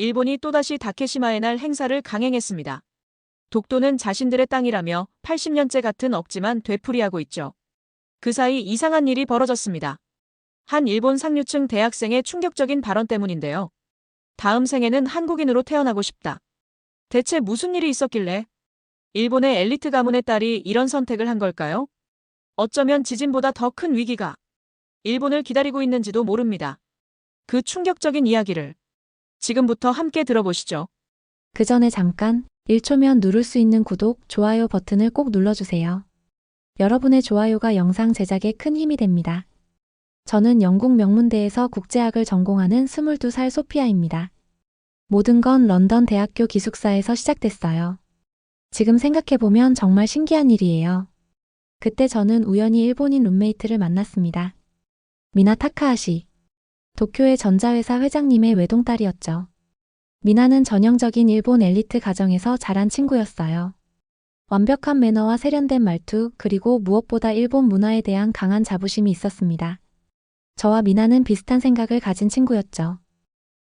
일본이 또다시 다케시마의 날 행사를 강행했습니다. 독도는 자신들의 땅이라며 80년째 같은 억지만 되풀이하고 있죠. 그 사이 이상한 일이 벌어졌습니다. 한 일본 상류층 대학생의 충격적인 발언 때문인데요. 다음 생에는 한국인으로 태어나고 싶다. 대체 무슨 일이 있었길래 일본의 엘리트 가문의 딸이 이런 선택을 한 걸까요? 어쩌면 지진보다 더 큰 위기가 일본을 기다리고 있는지도 모릅니다. 그 충격적인 이야기를 지금부터 함께 들어보시죠. 그 전에 잠깐 1초면 누를 수 있는 구독, 좋아요 버튼을 꼭 눌러주세요. 여러분의 좋아요가 영상 제작에 큰 힘이 됩니다. 저는 영국 명문대에서 국제학을 전공하는 22살 소피아입니다. 모든 건 런던 대학교 기숙사에서 시작됐어요. 지금 생각해보면 정말 신기한 일이에요. 그때 저는 우연히 일본인 룸메이트를 만났습니다. 미나 타카하시. 도쿄의 전자회사 회장님의 외동딸이었죠. 미나는 전형적인 일본 엘리트 가정에서 자란 친구였어요. 완벽한 매너와 세련된 말투, 그리고 무엇보다 일본 문화에 대한 강한 자부심이 있었습니다. 저와 미나는 비슷한 생각을 가진 친구였죠.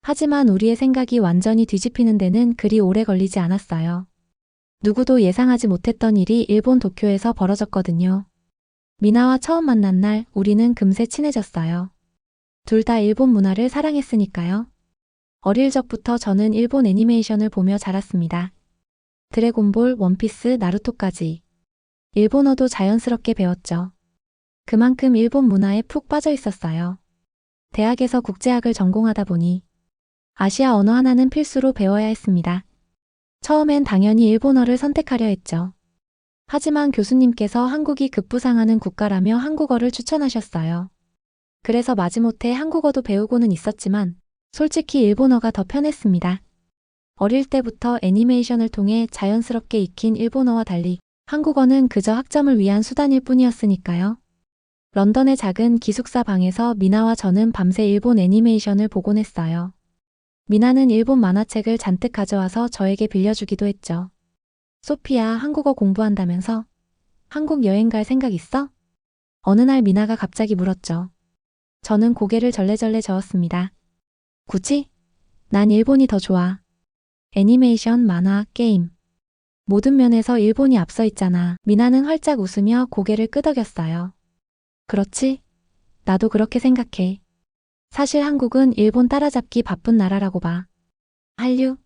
하지만 우리의 생각이 완전히 뒤집히는 데는 그리 오래 걸리지 않았어요. 누구도 예상하지 못했던 일이 일본 도쿄에서 벌어졌거든요. 미나와 처음 만난 날 우리는 금세 친해졌어요. 둘 다 일본 문화를 사랑했으니까요. 어릴 적부터 저는 일본 애니메이션을 보며 자랐습니다. 드래곤볼, 원피스, 나루토까지. 일본어도 자연스럽게 배웠죠. 그만큼 일본 문화에 푹 빠져 있었어요. 대학에서 국제학을 전공하다 보니 아시아 언어 하나는 필수로 배워야 했습니다. 처음엔 당연히 일본어를 선택하려 했죠. 하지만 교수님께서 한국이 급부상하는 국가라며 한국어를 추천하셨어요. 그래서 마지못해 한국어도 배우고는 있었지만 솔직히 일본어가 더 편했습니다. 어릴 때부터 애니메이션을 통해 자연스럽게 익힌 일본어와 달리 한국어는 그저 학점을 위한 수단일 뿐이었으니까요. 런던의 작은 기숙사 방에서 미나와 저는 밤새 일본 애니메이션을 보곤 했어요. 미나는 일본 만화책을 잔뜩 가져와서 저에게 빌려주기도 했죠. 소피야, 한국어 공부한다면서? 한국 여행 갈 생각 있어? 어느 날 미나가 갑자기 물었죠. 저는 고개를 절레절레 저었습니다. 굳이? 난 일본이 더 좋아. 애니메이션, 만화, 게임. 모든 면에서 일본이 앞서 있잖아. 미나는 활짝 웃으며 고개를 끄덕였어요. 그렇지? 나도 그렇게 생각해. 사실 한국은 일본 따라잡기 바쁜 나라라고 봐. 한류?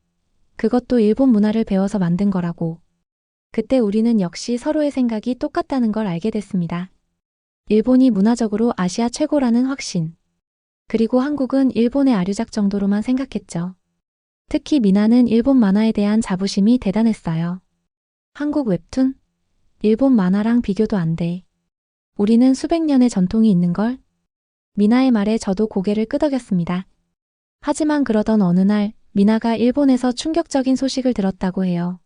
그것도 일본 문화를 배워서 만든 거라고. 그때 우리는 역시 서로의 생각이 똑같다는 걸 알게 됐습니다. 일본이 문화적으로 아시아 최고라는 확신. 그리고 한국은 일본의 아류작 정도로만 생각했죠. 특히 미나는 일본 만화에 대한 자부심이 대단했어요. 한국 웹툰? 일본 만화랑 비교도 안 돼. 우리는 수백 년의 전통이 있는걸? 미나의 말에 저도 고개를 끄덕였습니다. 하지만 그러던 어느 날 미나가 일본에서 충격적인 소식을 들었다고 해요.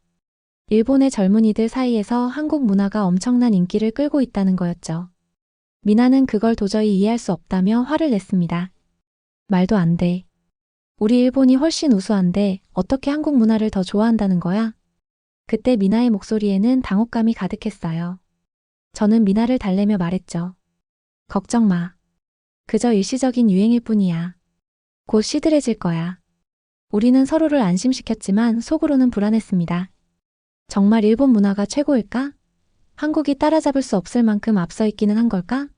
일본의 젊은이들 사이에서 한국 문화가 엄청난 인기를 끌고 있다는 거였죠. 미나는 그걸 도저히 이해할 수 없다며 화를 냈습니다. 말도 안 돼. 우리 일본이 훨씬 우수한데 어떻게 한국 문화를 더 좋아한다는 거야? 그때 미나의 목소리에는 당혹감이 가득했어요. 저는 미나를 달래며 말했죠. 걱정 마. 그저 일시적인 유행일 뿐이야. 곧 시들해질 거야. 우리는 서로를 안심시켰지만 속으로는 불안했습니다. 정말 일본 문화가 최고일까? 한국이 따라잡을 수 없을 만큼 앞서 있기는 한 걸까?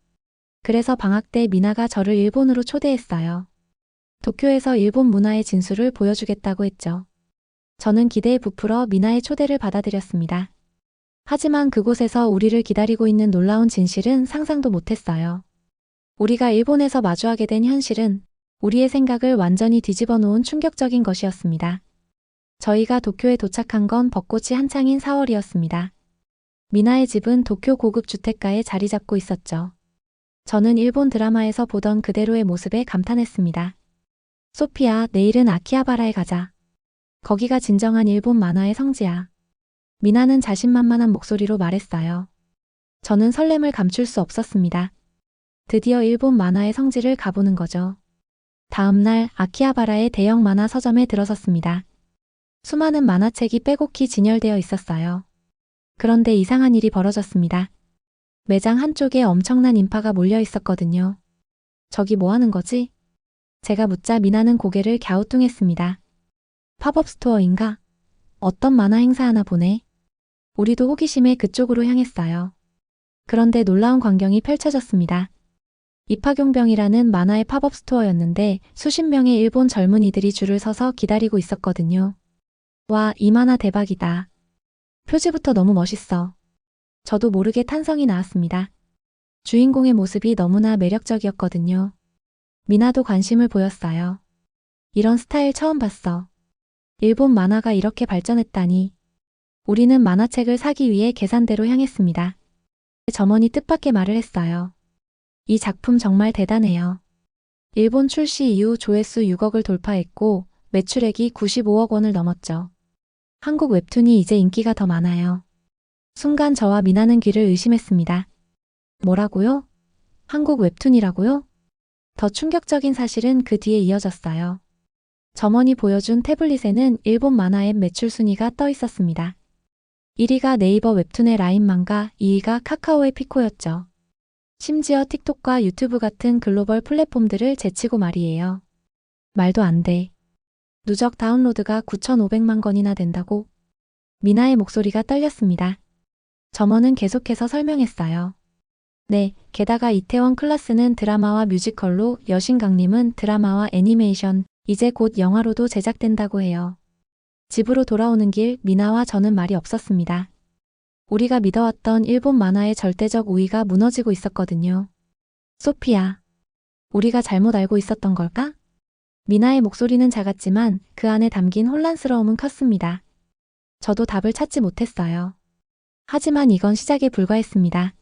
그래서 방학 때 미나가 저를 일본으로 초대했어요. 도쿄에서 일본 문화의 진수를 보여주겠다고 했죠. 저는 기대에 부풀어 미나의 초대를 받아들였습니다. 하지만 그곳에서 우리를 기다리고 있는 놀라운 진실은 상상도 못했어요. 우리가 일본에서 마주하게 된 현실은 우리의 생각을 완전히 뒤집어 놓은 충격적인 것이었습니다. 저희가 도쿄에 도착한 건 벚꽃이 한창인 4월이었습니다. 미나의 집은 도쿄 고급 주택가에 자리 잡고 있었죠. 저는 일본 드라마에서 보던 그대로의 모습에 감탄했습니다. 소피야, 내일은 아키하바라에 가자. 거기가 진정한 일본 만화의 성지야. 미나는 자신만만한 목소리로 말했어요. 저는 설렘을 감출 수 없었습니다. 드디어 일본 만화의 성지를 가보는 거죠. 다음 날 아키하바라의 대형 만화 서점에 들어섰습니다. 수많은 만화책이 빼곡히 진열되어 있었어요. 그런데 이상한 일이 벌어졌습니다. 매장 한쪽에 엄청난 인파가 몰려 있었거든요. 저기 뭐 하는 거지? 제가 묻자 미나는 고개를 갸우뚱했습니다. 팝업 스토어인가? 어떤 만화 행사 하나 보네. 우리도 호기심에 그쪽으로 향했어요. 그런데 놀라운 광경이 펼쳐졌습니다. 이파경병이라는 만화의 팝업 스토어였는데 수십 명의 일본 젊은이들이 줄을 서서 기다리고 있었거든요. 와, 이 만화 대박이다. 표지부터 너무 멋있어. 저도 모르게 탄성이 나왔습니다. 주인공의 모습이 너무나 매력적이었거든요. 미나도 관심을 보였어요. 이런 스타일 처음 봤어. 일본 만화가 이렇게 발전했다니. 우리는 만화책을 사기 위해 계산대로 향했습니다. 점원이 뜻밖의 말을 했어요. 이 작품 정말 대단해요. 일본 출시 이후 조회수 6억을 돌파했고 매출액이 95억 원을 넘었죠. 한국 웹툰이 이제 인기가 더 많아요. 순간 저와 미나는 귀를 의심했습니다. 뭐라고요? 한국 웹툰이라고요? 더 충격적인 사실은 그 뒤에 이어졌어요. 점원이 보여준 태블릿에는 일본 만화 앱 매출 순위가 떠 있었습니다. 1위가 네이버 웹툰의 라인 망가, 2위가 카카오의 피코였죠. 심지어 틱톡과 유튜브 같은 글로벌 플랫폼들을 제치고 말이에요. 말도 안 돼. 누적 다운로드가 9,500만 건이나 된다고? 미나의 목소리가 떨렸습니다. 점원은 계속해서 설명했어요. 네, 게다가 이태원 클라스는 드라마와 뮤지컬로, 여신강림은 드라마와 애니메이션, 이제 곧 영화로도 제작된다고 해요. 집으로 돌아오는 길 미나와 저는 말이 없었습니다. 우리가 믿어왔던 일본 만화의 절대적 우위가 무너지고 있었거든요. 소피아, 우리가 잘못 알고 있었던 걸까? 미나의 목소리는 작았지만 그 안에 담긴 혼란스러움은 컸습니다. 저도 답을 찾지 못했어요. 하지만 이건 시작에 불과했습니다.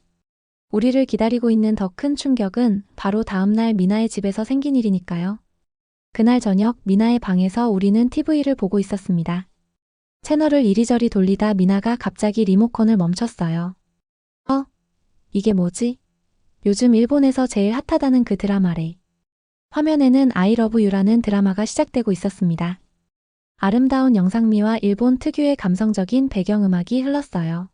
우리를 기다리고 있는 더 큰 충격은 바로 다음날 미나의 집에서 생긴 일이니까요. 그날 저녁 미나의 방에서 우리는 TV를 보고 있었습니다. 채널을 이리저리 돌리다 미나가 갑자기 리모컨을 멈췄어요. 이게 뭐지? 요즘 일본에서 제일 핫하다는 그 드라마래. 화면에는 I Love You라는 드라마가 시작되고 있었습니다. 아름다운 영상미와 일본 특유의 감성적인 배경음악이 흘렀어요.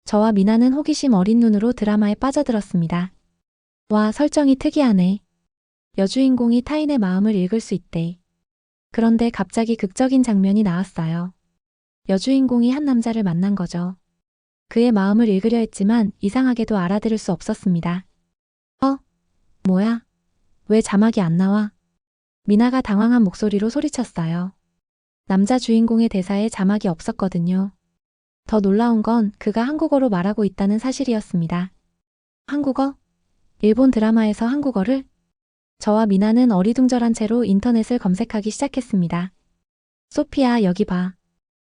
저와 미나는 호기심 어린 눈으로 드라마에 빠져들었습니다. 와, 설정이 특이하네. 여주인공이 타인의 마음을 읽을 수 있대. 그런데 갑자기 극적인 장면이 나왔어요. 여주인공이 한 남자를 만난 거죠. 그의 마음을 읽으려 했지만 이상하게도 알아들을 수 없었습니다. 뭐야? 왜 자막이 안 나와? 미나가 당황한 목소리로 소리쳤어요. 남자 주인공의 대사에 자막이 없었거든요. 더 놀라운 건 그가 한국어로 말하고 있다는 사실이었습니다. 한국어? 일본 드라마에서 한국어를? 저와 미나는 어리둥절한 채로 인터넷을 검색하기 시작했습니다. 소피아, 여기 봐.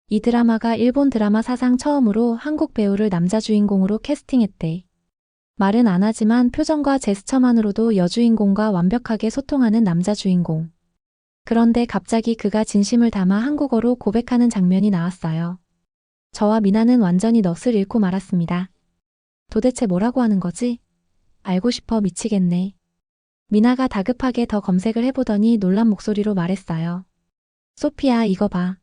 이 드라마가 일본 드라마 사상 처음으로 한국 배우를 남자 주인공으로 캐스팅했대. 말은 안 하지만 표정과 제스처만으로도 여주인공과 완벽하게 소통하는 남자 주인공. 그런데 갑자기 그가 진심을 담아 한국어로 고백하는 장면이 나왔어요. 저와 미나는 완전히 넋을 잃고 말았습니다. 도대체 뭐라고 하는 거지? 알고 싶어 미치겠네. 미나가 다급하게 더 검색을 해보더니 놀란 목소리로 말했어요. 소피아, 이거 봐.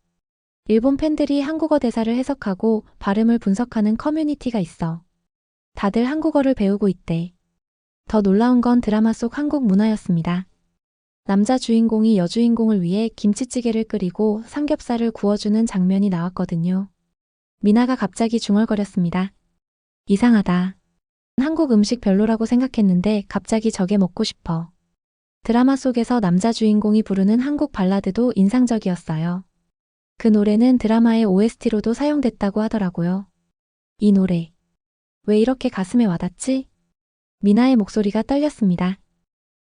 일본 팬들이 한국어 대사를 해석하고 발음을 분석하는 커뮤니티가 있어. 다들 한국어를 배우고 있대. 더 놀라운 건 드라마 속 한국 문화였습니다. 남자 주인공이 여주인공을 위해 김치찌개를 끓이고 삼겹살을 구워주는 장면이 나왔거든요. 미나가 갑자기 중얼거렸습니다. 이상하다. 한국 음식 별로라고 생각했는데 갑자기 저게 먹고 싶어. 드라마 속에서 남자 주인공이 부르는 한국 발라드도 인상적이었어요. 그 노래는 드라마의 OST로도 사용됐다고 하더라고요. 이 노래. 왜 이렇게 가슴에 와닿지? 미나의 목소리가 떨렸습니다.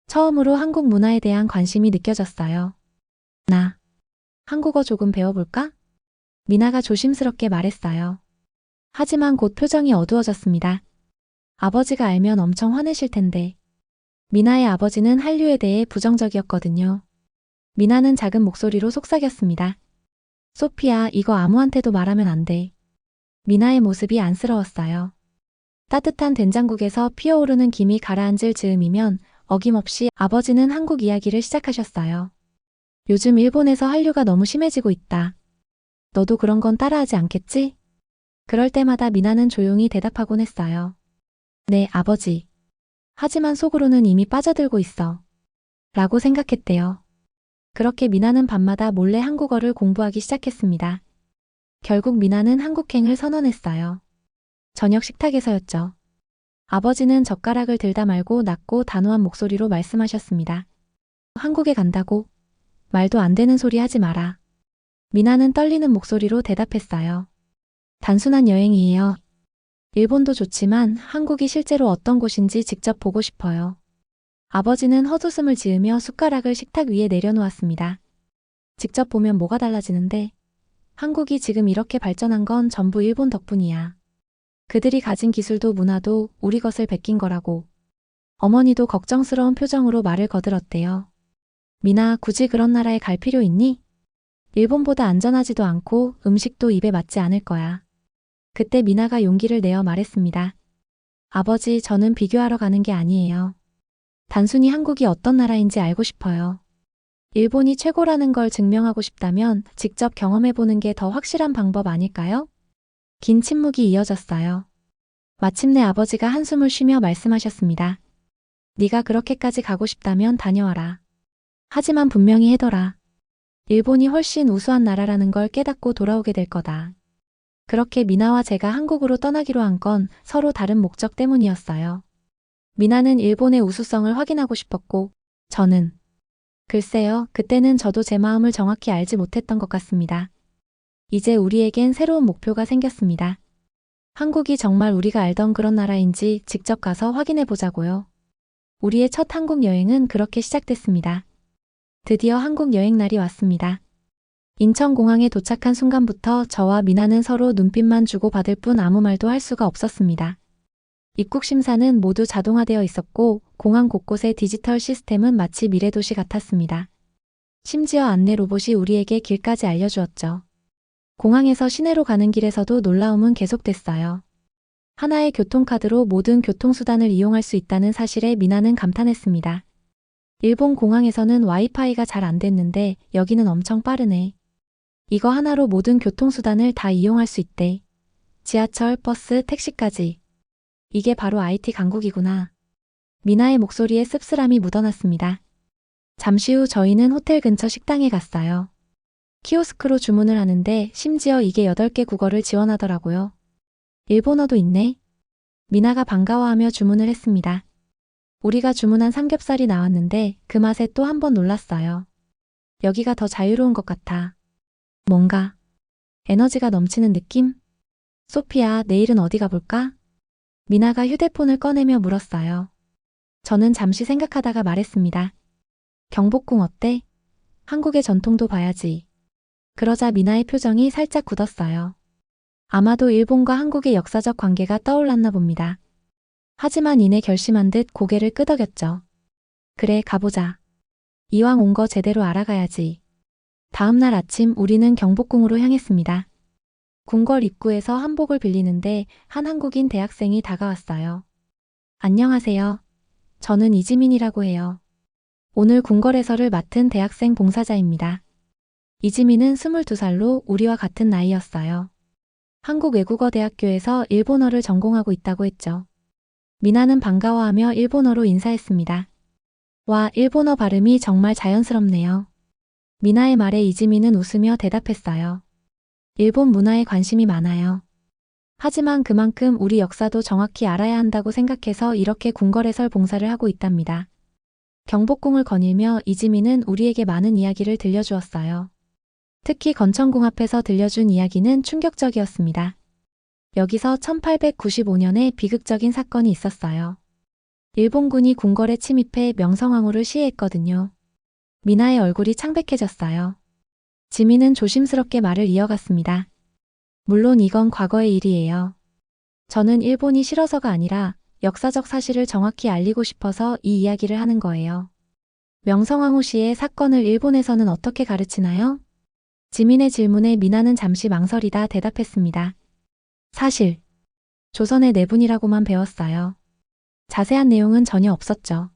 처음으로 한국 문화에 대한 관심이 느껴졌어요. 나 한국어 조금 배워볼까? 미나가 조심스럽게 말했어요. 하지만 곧 표정이 어두워졌습니다. 아버지가 알면 엄청 화내실 텐데. 미나의 아버지는 한류에 대해 부정적이었거든요. 미나는 작은 목소리로 속삭였습니다. 소피아, 이거 아무한테도 말하면 안 돼. 미나의 모습이 안쓰러웠어요. 따뜻한 된장국에서 피어오르는 김이 가라앉을 즈음이면 어김없이 아버지는 한국 이야기를 시작하셨어요. 요즘 일본에서 한류가 너무 심해지고 있다. 너도 그런 건 따라하지 않겠지? 그럴 때마다 미나는 조용히 대답하곤 했어요. 네, 아버지. 하지만 속으로는 이미 빠져들고 있어. 라고 생각했대요. 그렇게 미나는 밤마다 몰래 한국어를 공부하기 시작했습니다. 결국 미나는 한국행을 선언했어요. 저녁 식탁에서였죠. 아버지는 젓가락을 들다 말고 낮고 단호한 목소리로 말씀하셨습니다. 한국에 간다고? 말도 안 되는 소리 하지 마라. 미나는 떨리는 목소리로 대답했어요. 단순한 여행이에요. 일본도 좋지만 한국이 실제로 어떤 곳인지 직접 보고 싶어요. 아버지는 헛웃음을 지으며 숟가락을 식탁 위에 내려놓았습니다. 직접 보면 뭐가 달라지는데? 한국이 지금 이렇게 발전한 건 전부 일본 덕분이야. 그들이 가진 기술도 문화도 우리 것을 베낀 거라고. 어머니도 걱정스러운 표정으로 말을 거들었대요. 미나, 굳이 그런 나라에 갈 필요 있니? 일본보다 안전하지도 않고 음식도 입에 맞지 않을 거야. 그때 미나가 용기를 내어 말했습니다. 아버지, 저는 비교하러 가는 게 아니에요. 단순히 한국이 어떤 나라인지 알고 싶어요. 일본이 최고라는 걸 증명하고 싶다면 직접 경험해보는 게 더 확실한 방법 아닐까요? 긴 침묵이 이어졌어요. 마침내 아버지가 한숨을 쉬며 말씀하셨습니다. 네가 그렇게까지 가고 싶다면 다녀와라. 하지만 분명히 해둬라. 일본이 훨씬 우수한 나라라는 걸 깨닫고 돌아오게 될 거다. 그렇게 미나와 제가 한국으로 떠나기로 한 건 서로 다른 목적 때문이었어요. 미나는 일본의 우수성을 확인하고 싶었고, 저는 글쎄요, 그때는 저도 제 마음을 정확히 알지 못했던 것 같습니다. 이제 우리에겐 새로운 목표가 생겼습니다. 한국이 정말 우리가 알던 그런 나라인지 직접 가서 확인해 보자고요. 우리의 첫 한국 여행은 그렇게 시작됐습니다. 드디어 한국 여행 날이 왔습니다. 인천공항에 도착한 순간부터 저와 미나는 서로 눈빛만 주고받을 뿐 아무 말도 할 수가 없었습니다. 입국 심사는 모두 자동화되어 있었고 공항 곳곳의 디지털 시스템은 마치 미래도시 같았습니다. 심지어 안내 로봇이 우리에게 길까지 알려주었죠. 공항에서 시내로 가는 길에서도 놀라움은 계속됐어요. 하나의 교통카드로 모든 교통수단을 이용할 수 있다는 사실에 미나는 감탄했습니다. 일본 공항에서는 와이파이가 잘 안 됐는데 여기는 엄청 빠르네. 이거 하나로 모든 교통수단을 다 이용할 수 있대. 지하철, 버스, 택시까지. 이게 바로 IT 강국이구나. 미나의 목소리에 씁쓸함이 묻어났습니다. 잠시 후 저희는 호텔 근처 식당에 갔어요. 키오스크로 주문을 하는데 심지어 이게 8개 국어를 지원하더라고요. 일본어도 있네. 미나가 반가워하며 주문을 했습니다. 우리가 주문한 삼겹살이 나왔는데 그 맛에 또 한 번 놀랐어요. 여기가 더 자유로운 것 같아. 뭔가 에너지가 넘치는 느낌? 소피아, 내일은 어디 가볼까? 미나가 휴대폰을 꺼내며 물었어요. 저는 잠시 생각하다가 말했습니다. 경복궁 어때? 한국의 전통도 봐야지. 그러자 미나의 표정이 살짝 굳었어요. 아마도 일본과 한국의 역사적 관계가 떠올랐나 봅니다. 하지만 이내 결심한 듯 고개를 끄덕였죠. 그래, 가보자. 이왕 온 거 제대로 알아가야지. 다음 날 아침 우리는 경복궁으로 향했습니다. 궁궐 입구에서 한복을 빌리는데 한 한국인 대학생이 다가왔어요. 안녕하세요. 저는 이지민이라고 해요. 오늘 궁궐 해설을 맡은 대학생 봉사자입니다. 이지민은 22살로 우리와 같은 나이였어요. 한국외국어대학교에서 일본어를 전공하고 있다고 했죠. 미나는 반가워하며 일본어로 인사했습니다. 와, 일본어 발음이 정말 자연스럽네요. 미나의 말에 이지민은 웃으며 대답했어요. 일본 문화에 관심이 많아요. 하지만 그만큼 우리 역사도 정확히 알아야 한다고 생각해서 이렇게 궁궐해설 봉사를 하고 있답니다. 경복궁을 거닐며 이지민은 우리에게 많은 이야기를 들려주었어요. 특히 건천궁 앞에서 들려준 이야기는 충격적이었습니다. 여기서 1895년에 비극적인 사건이 있었어요. 일본군이 궁궐에 침입해 명성황후를 시해했거든요. 미나의 얼굴이 창백해졌어요. 지민은 조심스럽게 말을 이어갔습니다. 물론 이건 과거의 일이에요. 저는 일본이 싫어서가 아니라 역사적 사실을 정확히 알리고 싶어서 이 이야기를 하는 거예요. 명성황후 시의 사건을 일본에서는 어떻게 가르치나요? 지민의 질문에 미나는 잠시 망설이다 대답했습니다. 사실 조선의 내분이라고만 배웠어요. 자세한 내용은 전혀 없었죠.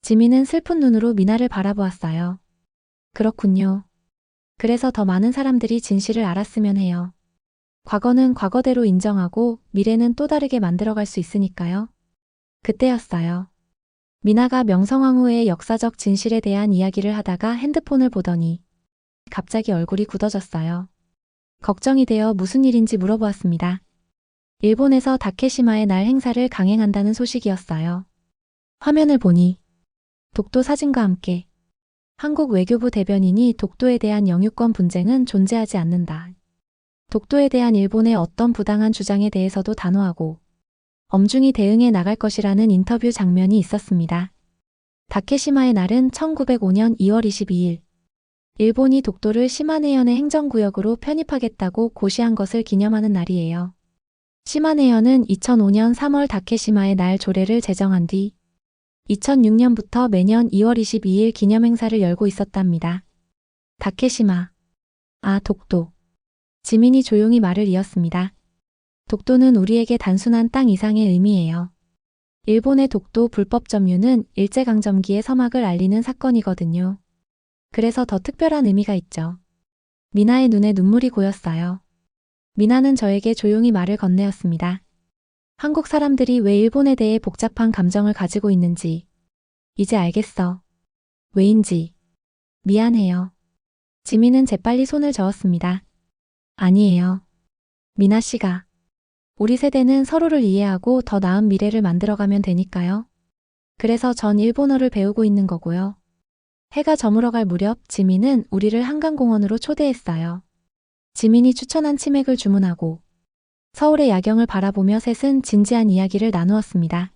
지민은 슬픈 눈으로 미나를 바라보았어요. 그렇군요. 그래서 더 많은 사람들이 진실을 알았으면 해요. 과거는 과거대로 인정하고 미래는 또 다르게 만들어갈 수 있으니까요. 그때였어요. 미나가 명성황후의 역사적 진실에 대한 이야기를 하다가 핸드폰을 보더니 갑자기 얼굴이 굳어졌어요. 걱정이 되어 무슨 일인지 물어보았습니다. 일본에서 다케시마의 날 행사를 강행한다는 소식이었어요. 화면을 보니 독도 사진과 함께 한국 외교부 대변인이 독도에 대한 영유권 분쟁은 존재하지 않는다. 독도에 대한 일본의 어떤 부당한 주장에 대해서도 단호하고 엄중히 대응해 나갈 것이라는 인터뷰 장면이 있었습니다. 다케시마의 날은 1905년 2월 22일 일본이 독도를 시마네현의 행정구역으로 편입하겠다고 고시한 것을 기념하는 날이에요. 시마네현은 2005년 3월 다케시마의 날 조례를 제정한 뒤 2006년부터 매년 2월 22일 기념행사를 열고 있었답니다. 다케시마. 독도. 지민이 조용히 말을 이었습니다. 독도는 우리에게 단순한 땅 이상의 의미예요. 일본의 독도 불법 점유는 일제강점기의 서막을 알리는 사건이거든요. 그래서 더 특별한 의미가 있죠. 미나의 눈에 눈물이 고였어요. 미나는 저에게 조용히 말을 건네었습니다. 한국 사람들이 왜 일본에 대해 복잡한 감정을 가지고 있는지 이제 알겠어. 왜인지. 미안해요. 지민은 재빨리 손을 저었습니다. 아니에요. 미나 씨가. 우리 세대는 서로를 이해하고 더 나은 미래를 만들어가면 되니까요. 그래서 전 일본어를 배우고 있는 거고요. 해가 저물어갈 무렵 지민은 우리를 한강공원으로 초대했어요. 지민이 추천한 치맥을 주문하고 서울의 야경을 바라보며 셋은 진지한 이야기를 나누었습니다.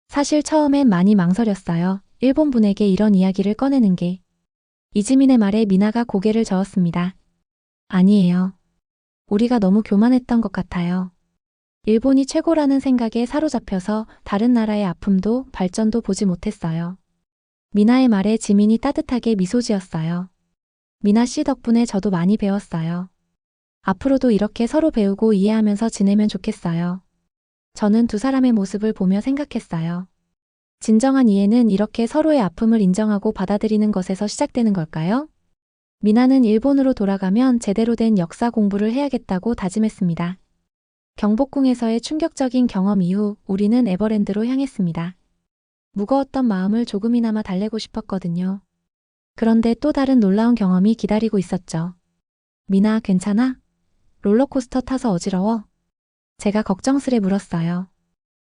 사실 처음엔 많이 망설였어요. 일본 분에게 이런 이야기를 꺼내는 게. 이지민의 말에 미나가 고개를 저었습니다. 아니에요. 우리가 너무 교만했던 것 같아요. 일본이 최고라는 생각에 사로잡혀서 다른 나라의 아픔도 발전도 보지 못했어요. 미나의 말에 지민이 따뜻하게 미소 지었어요. 미나 씨 덕분에 저도 많이 배웠어요. 앞으로도 이렇게 서로 배우고 이해하면서 지내면 좋겠어요. 저는 두 사람의 모습을 보며 생각했어요. 진정한 이해는 이렇게 서로의 아픔을 인정하고 받아들이는 것에서 시작되는 걸까요? 미나는 일본으로 돌아가면 제대로 된 역사 공부를 해야겠다고 다짐했습니다. 경복궁에서의 충격적인 경험 이후 우리는 에버랜드로 향했습니다. 무거웠던 마음을 조금이나마 달래고 싶었거든요. 그런데 또 다른 놀라운 경험이 기다리고 있었죠. 미나, 괜찮아? 롤러코스터 타서 어지러워? 제가 걱정스레 물었어요.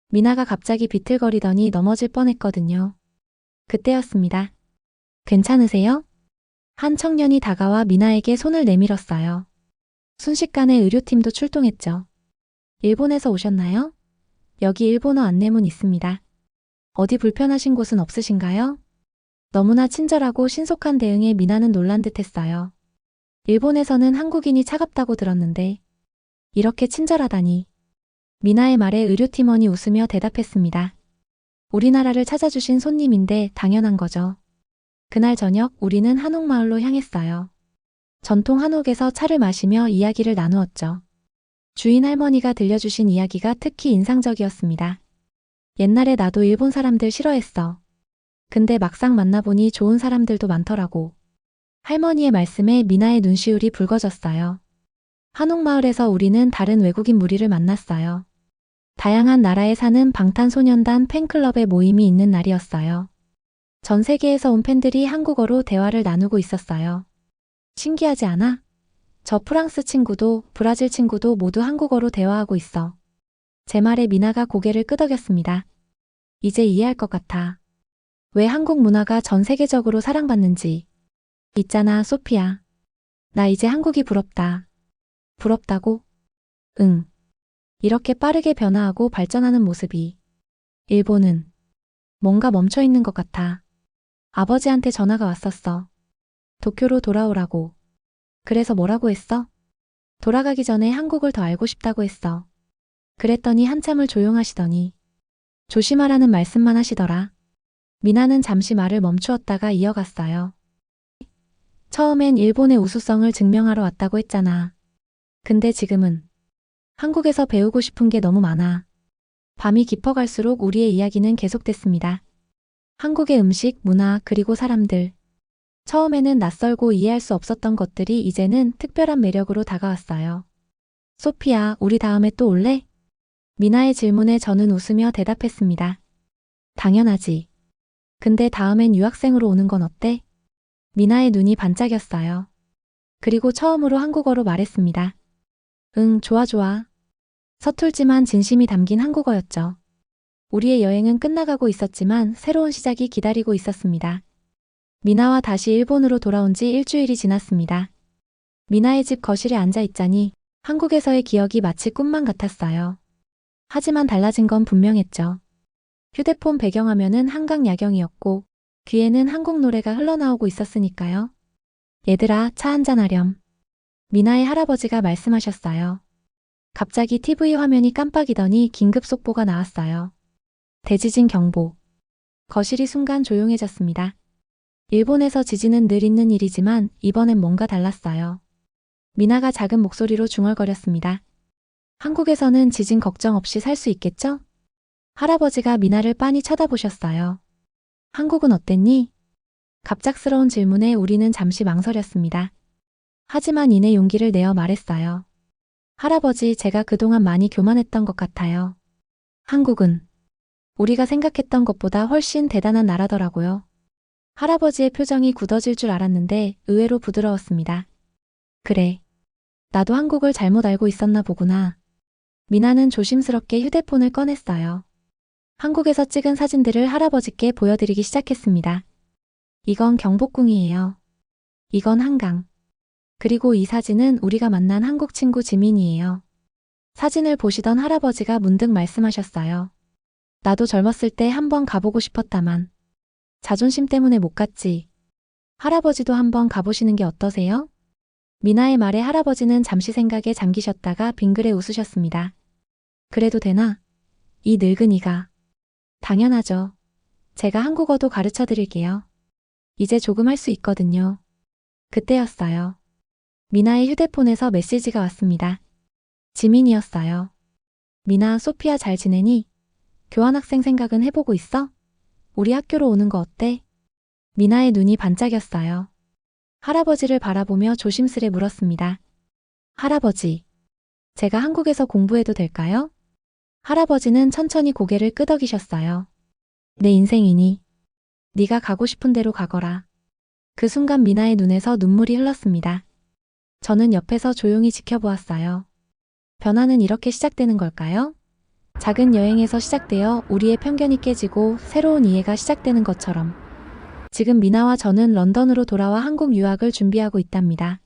미나가 갑자기 비틀거리더니 넘어질 뻔했거든요. 그때였습니다. 괜찮으세요? 한 청년이 다가와 미나에게 손을 내밀었어요. 순식간에 의료팀도 출동했죠. 일본에서 오셨나요? 여기 일본어 안내문 있습니다. 어디 불편하신 곳은 없으신가요? 너무나 친절하고 신속한 대응에 미나는 놀란 듯했어요. 일본에서는 한국인이 차갑다고 들었는데 이렇게 친절하다니. 미나의 말에 의료팀원이 웃으며 대답했습니다. 우리나라를 찾아주신 손님인데 당연한 거죠. 그날 저녁 우리는 한옥마을로 향했어요. 전통 한옥에서 차를 마시며 이야기를 나누었죠. 주인 할머니가 들려주신 이야기가 특히 인상적이었습니다. 옛날에 나도 일본 사람들 싫어했어. 근데 막상 만나보니 좋은 사람들도 많더라고. 할머니의 말씀에 미나의 눈시울이 붉어졌어요. 한옥마을에서 우리는 다른 외국인 무리를 만났어요. 다양한 나라에 사는 방탄소년단 팬클럽의 모임이 있는 날이었어요. 전 세계에서 온 팬들이 한국어로 대화를 나누고 있었어요. 신기하지 않아? 저 프랑스 친구도 브라질 친구도 모두 한국어로 대화하고 있어. 제 말에 미나가 고개를 끄덕였습니다. 이제 이해할 것 같아. 왜 한국 문화가 전 세계적으로 사랑받는지. 있잖아, 소피야. 나 이제 한국이 부럽다. 부럽다고? 응. 이렇게 빠르게 변화하고 발전하는 모습이. 일본은 뭔가 멈춰 있는 것 같아. 아버지한테 전화가 왔었어. 도쿄로 돌아오라고. 그래서 뭐라고 했어? 돌아가기 전에 한국을 더 알고 싶다고 했어. 그랬더니 한참을 조용하시더니 조심하라는 말씀만 하시더라. 미나는 잠시 말을 멈추었다가 이어갔어요. 처음엔 일본의 우수성을 증명하러 왔다고 했잖아. 근데 지금은 한국에서 배우고 싶은 게 너무 많아. 밤이 깊어갈수록 우리의 이야기는 계속됐습니다. 한국의 음식, 문화, 그리고 사람들. 처음에는 낯설고 이해할 수 없었던 것들이 이제는 특별한 매력으로 다가왔어요. 소피야, 우리 다음에 또 올래? 미나의 질문에 저는 웃으며 대답했습니다. 당연하지. 근데 다음엔 유학생으로 오는 건 어때? 미나의 눈이 반짝였어요. 그리고 처음으로 한국어로 말했습니다. 응, 좋아, 좋아. 서툴지만 진심이 담긴 한국어였죠. 우리의 여행은 끝나가고 있었지만 새로운 시작이 기다리고 있었습니다. 미나와 다시 일본으로 돌아온 지 일주일이 지났습니다. 미나의 집 거실에 앉아 있자니 한국에서의 기억이 마치 꿈만 같았어요. 하지만 달라진 건 분명했죠. 휴대폰 배경화면은 한강 야경이었고 귀에는 한국 노래가 흘러나오고 있었으니까요. 얘들아, 차 한잔하렴. 미나의 할아버지가 말씀하셨어요. 갑자기 TV 화면이 깜빡이더니 긴급 속보가 나왔어요. 대지진 경보. 거실이 순간 조용해졌습니다. 일본에서 지진은 늘 있는 일이지만 이번엔 뭔가 달랐어요. 미나가 작은 목소리로 중얼거렸습니다. 한국에서는 지진 걱정 없이 살 수 있겠죠? 할아버지가 미나를 빤히 쳐다보셨어요. 한국은 어땠니? 갑작스러운 질문에 우리는 잠시 망설였습니다. 하지만 이내 용기를 내어 말했어요. 할아버지, 제가 그동안 많이 교만했던 것 같아요. 한국은 우리가 생각했던 것보다 훨씬 대단한 나라더라고요. 할아버지의 표정이 굳어질 줄 알았는데 의외로 부드러웠습니다. 그래. 나도 한국을 잘못 알고 있었나 보구나. 미나는 조심스럽게 휴대폰을 꺼냈어요. 한국에서 찍은 사진들을 할아버지께 보여드리기 시작했습니다. 이건 경복궁이에요. 이건 한강. 그리고 이 사진은 우리가 만난 한국 친구 지민이에요. 사진을 보시던 할아버지가 문득 말씀하셨어요. 나도 젊었을 때 한번 가보고 싶었다만 자존심 때문에 못 갔지. 할아버지도 한번 가보시는 게 어떠세요? 미나의 말에 할아버지는 잠시 생각에 잠기셨다가 빙그레 웃으셨습니다. 그래도 되나? 이 늙은이가. 당연하죠. 제가 한국어도 가르쳐 드릴게요. 이제 조금 할 수 있거든요. 그때였어요. 미나의 휴대폰에서 메시지가 왔습니다. 지민이었어요. 미나, 소피아 잘 지내니? 교환학생 생각은 해보고 있어? 우리 학교로 오는 거 어때? 미나의 눈이 반짝였어요. 할아버지를 바라보며 조심스레 물었습니다. 할아버지, 제가 한국에서 공부해도 될까요? 할아버지는 천천히 고개를 끄덕이셨어요. 내 인생이니 네가 가고 싶은 대로 가거라. 그 순간 미나의 눈에서 눈물이 흘렀습니다. 저는 옆에서 조용히 지켜보았어요. 변화는 이렇게 시작되는 걸까요? 작은 여행에서 시작되어 우리의 편견이 깨지고 새로운 이해가 시작되는 것처럼 지금 미나와 저는 런던으로 돌아와 한국 유학을 준비하고 있답니다.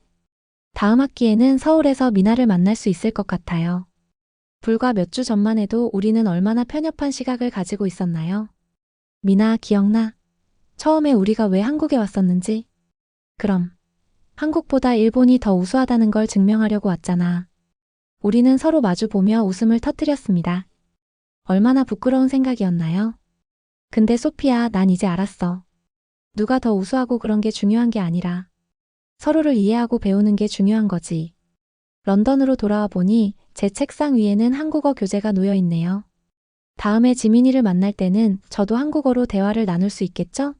다음 학기에는 서울에서 미나를 만날 수 있을 것 같아요. 불과 몇 주 전만 해도 우리는 얼마나 편협한 시각을 가지고 있었나요? 미나, 기억나? 처음에 우리가 왜 한국에 왔었는지? 그럼 한국보다 일본이 더 우수하다는 걸 증명하려고 왔잖아. 우리는 서로 마주보며 웃음을 터뜨렸습니다. 얼마나 부끄러운 생각이었나요? 근데 소피아, 난 이제 알았어. 누가 더 우수하고 그런 게 중요한 게 아니라 서로를 이해하고 배우는 게 중요한 거지. 런던으로 돌아와 보니 제 책상 위에는 한국어 교재가 놓여 있네요. 다음에 지민이를 만날 때는 저도 한국어로 대화를 나눌 수 있겠죠?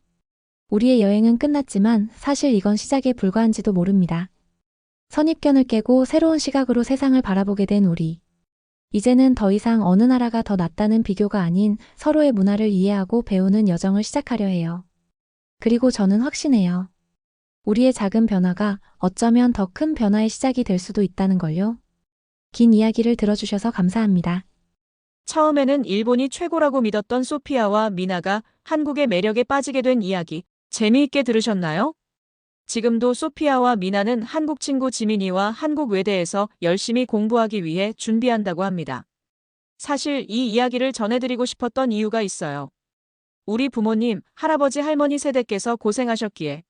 우리의 여행은 끝났지만 사실 이건 시작에 불과한지도 모릅니다. 선입견을 깨고 새로운 시각으로 세상을 바라보게 된 우리. 이제는 더 이상 어느 나라가 더 낫다는 비교가 아닌 서로의 문화를 이해하고 배우는 여정을 시작하려 해요. 그리고 저는 확신해요. 우리의 작은 변화가 어쩌면 더 큰 변화의 시작이 될 수도 있다는 걸요. 긴 이야기를 들어주셔서 감사합니다. 처음에는 일본이 최고라고 믿었던 소피아와 미나가 한국의 매력에 빠지게 된 이야기, 재미있게 들으셨나요? 지금도 소피아와 미나는 한국 친구 지민이와 한국 외대에서 열심히 공부하기 위해 준비한다고 합니다. 사실 이 이야기를 전해드리고 싶었던 이유가 있어요. 우리 부모님, 할아버지, 할머니 세대께서 고생하셨기에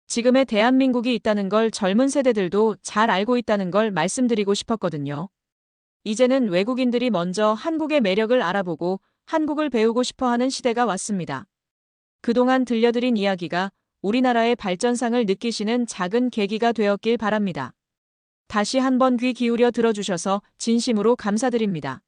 지금의 대한민국이 있다는 걸 젊은 세대들도 잘 알고 있다는 걸 말씀드리고 싶었거든요. 이제는 외국인들이 먼저 한국의 매력을 알아보고 한국을 배우고 싶어하는 시대가 왔습니다. 그동안 들려드린 이야기가 우리나라의 발전상을 느끼시는 작은 계기가 되었길 바랍니다. 다시 한번 귀 기울여 들어주셔서 진심으로 감사드립니다.